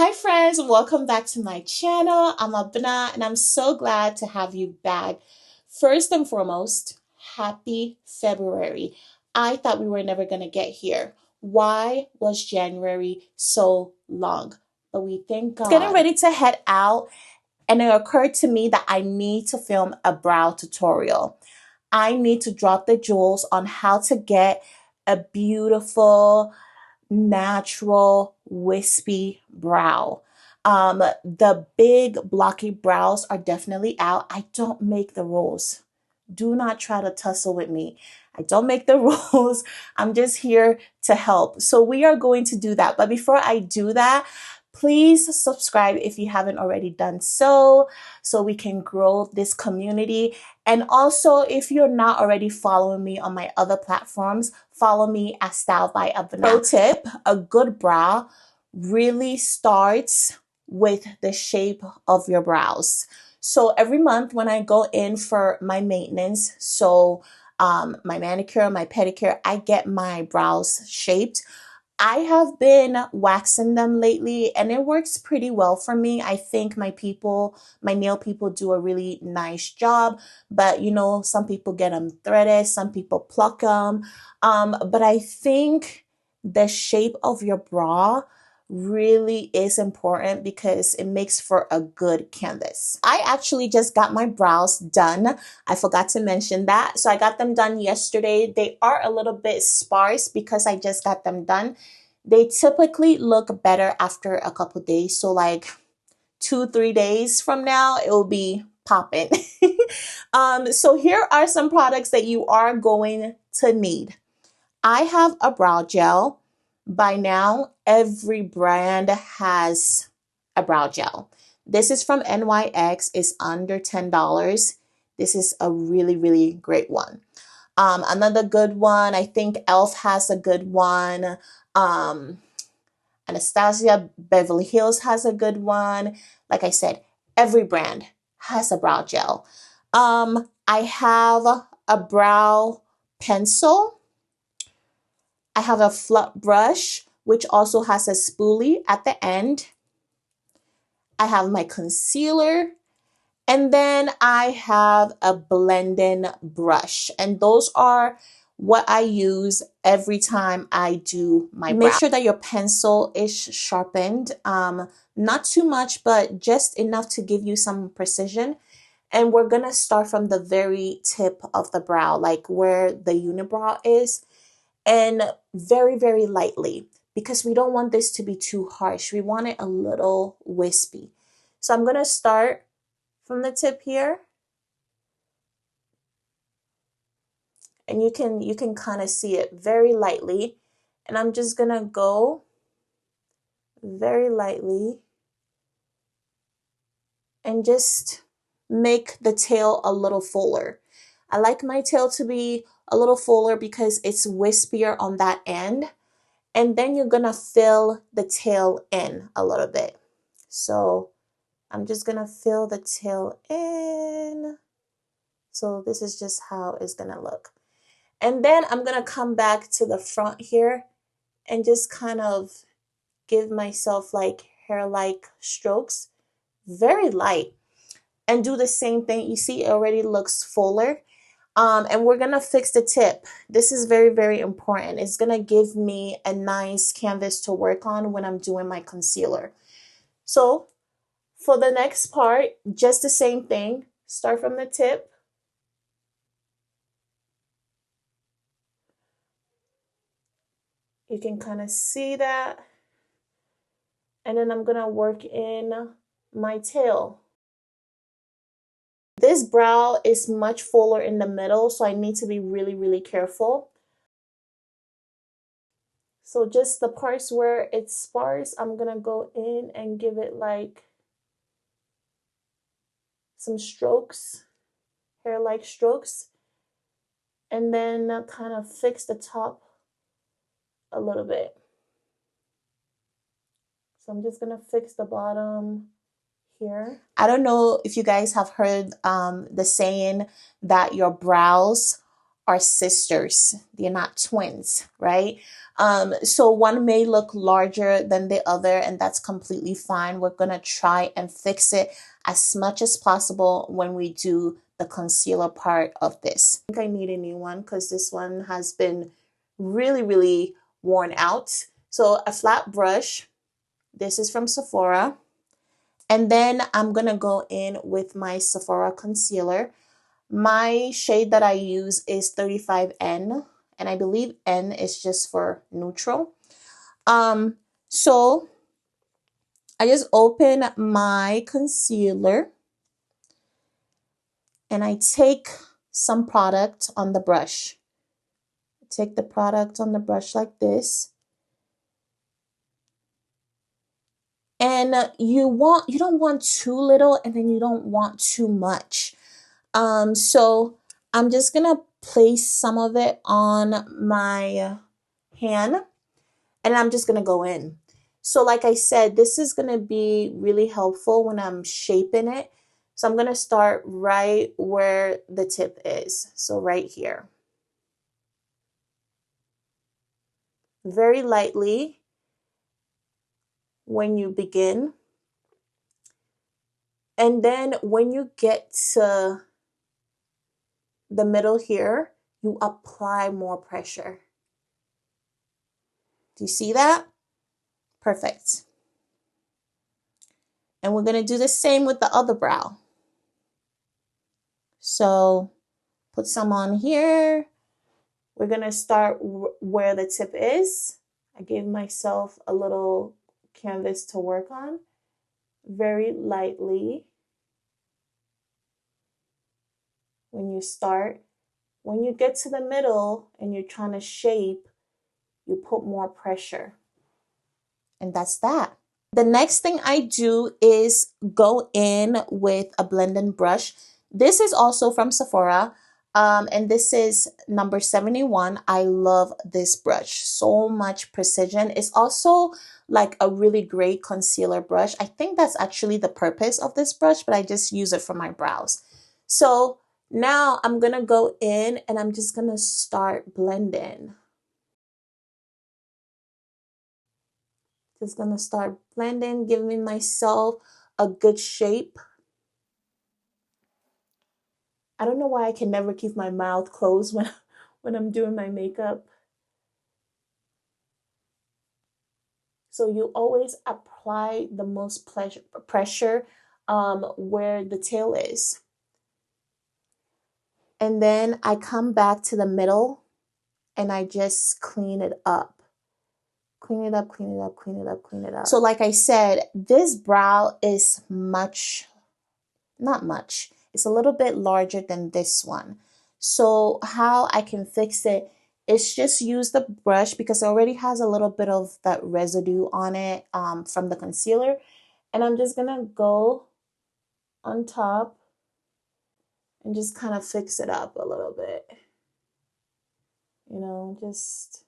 Hi friends, welcome back to my channel. I'm Abena and I'm so glad to have you back. First and foremost, happy February. I thought we were never going to get here. Why was January so long? But we thank God. Getting ready to head out, and it occurred to me that I need to film a brow tutorial. I need to drop the jewels on how to get a beautiful, natural, wispy brow. The big blocky brows are definitely out. I don't make the rules. Do not try to tussle with me. I don't make the rules. I'm just here to help. So we are going to do that. But before I do that, please subscribe if you haven't already done so we can grow this community. And also, if you're not already following me on my other platforms, follow me at stylebyabena. Pro tip, a good brow really starts with the shape of your brows. So every month when I go in for my maintenance, my manicure, my pedicure, I get my brows shaped. I have been waxing them lately and it works pretty well for me. I think my nail people do a really nice job, but you know, some people get them threaded, some people pluck them. But I think the shape of your brow really is important because it makes for a good canvas. I actually just got my brows done. I forgot to mention that. So I got them done yesterday. They are a little bit sparse because I just got them done. They typically look better after a couple days. So like 2-3 days from now, it will be popping. So here are some products that you are going to need. I have a brow gel. By now, every brand has a brow gel. This is from NYX. It's under $10. This is a really, really great one. Another good one, I think e.l.f. has a good one. Anastasia Beverly Hills has a good one. Like I said, every brand has a brow gel. I have a brow pencil. I have a flat brush, which also has a spoolie at the end. I have my concealer. And then I have a blending brush. And those are what I use every time I do my brow. Make sure that your pencil is sharpened. Not too much, but just enough to give you some precision. And we're going to start from the very tip of the brow, like where the unibrow is. And very, very lightly, because we don't want this to be too harsh. We want it a little wispy. So I'm going to start from the tip here. And you can kind of see it very lightly. And I'm just going to go very lightly and just make the tail a little fuller. I like my tail to be a little fuller because it's wispier on that end. And then you're going to fill the tail in a little bit. So I'm just going to fill the tail in. So this is just how it's going to look. And then I'm going to come back to the front here and just kind of give myself like hair-like strokes, very light, and do the same thing. You see, it already looks fuller. And we're going to fix the tip. This is very, very important. It's going to give me a nice canvas to work on when I'm doing my concealer. So for the next part, just the same thing. Start from the tip. You can kind of see that. And then I'm going to work in my tail. This brow is much fuller in the middle, so I need to be really, really careful. So just the parts where it's sparse, I'm going to go in and give it like some strokes, hair-like strokes, and then kind of fix the top a little bit. So I'm just going to fix the bottom here. I don't know if you guys have heard the saying that your brows are sisters. They're not twins, right? So one may look larger than the other, and that's completely fine. We're going to try and fix it as much as possible when we do the concealer part of this. I think I need a new one because this one has been really, really worn out. So a flat brush. This is from Sephora. And then I'm going to go in with my Sephora concealer. My shade that I use is 35N, and I believe N is just for neutral. So I just open my concealer and I take some product on the brush. Take the product on the brush like this. And you don't want too little, and then you don't want too much. So I'm just gonna place some of it on my hand, and I'm just gonna go in. So like I said, this is gonna be really helpful when I'm shaping it. So I'm gonna start right where the tip is. So right here. Very lightly when you begin. And then when you get to the middle here, you apply more pressure. Do you see that? Perfect. And we're going to do the same with the other brow. So put some on here. We're going to start where the tip is. I gave myself a little canvas to work on. Very lightly. When you start, when you get to the middle and you're trying to shape, you put more pressure. And that's that. The next thing I do is go in with a blending brush. This is also from Sephora, and this is number 71. I love this brush. So much precision. It's also like a really great concealer brush. I think that's actually the purpose of this brush, but I just use it for my brows. So now I'm going to go in and I'm just going to start blending. Just going to start blending, giving myself a good shape. I don't know why I can never keep my mouth closed when I'm doing my makeup. So you always apply the most pressure where the tail is. And then I come back to the middle and I just clean it up. Clean it up, clean it up, clean it up, clean it up. So like I said, this brow is not much. It's a little bit larger than this one. So how I can fix it is just use the brush because it already has a little bit of that residue on it from the concealer. And I'm just going to go on top and just kind of fix it up a little bit. You know, just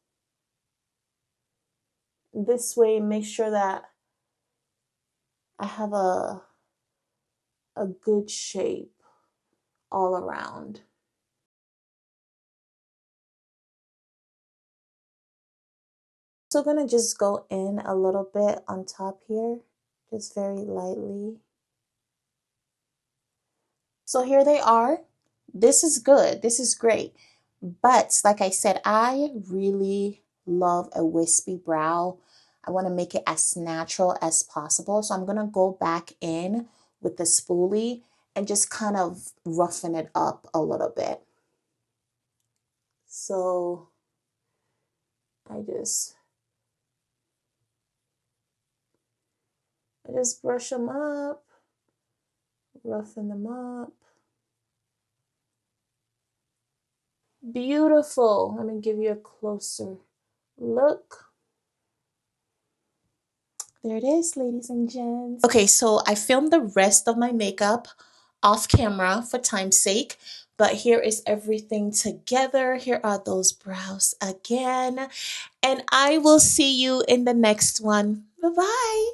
this way, make sure that I have a good shape all around. So I'm going to just go in a little bit on top here, just very lightly. So here they are. This is good. This is great. But like I said, I really love a wispy brow. I want to make it as natural as possible. So I'm going to go back in with the spoolie and just kind of roughen it up a little bit. So I just brush them up, roughen them up. Beautiful. Let me give you a closer look. There it is, ladies and gents. Okay, so I filmed the rest of my makeup off camera for time's sake, but here is everything together. Here are those brows again, and I will see you in the next one. Bye-bye.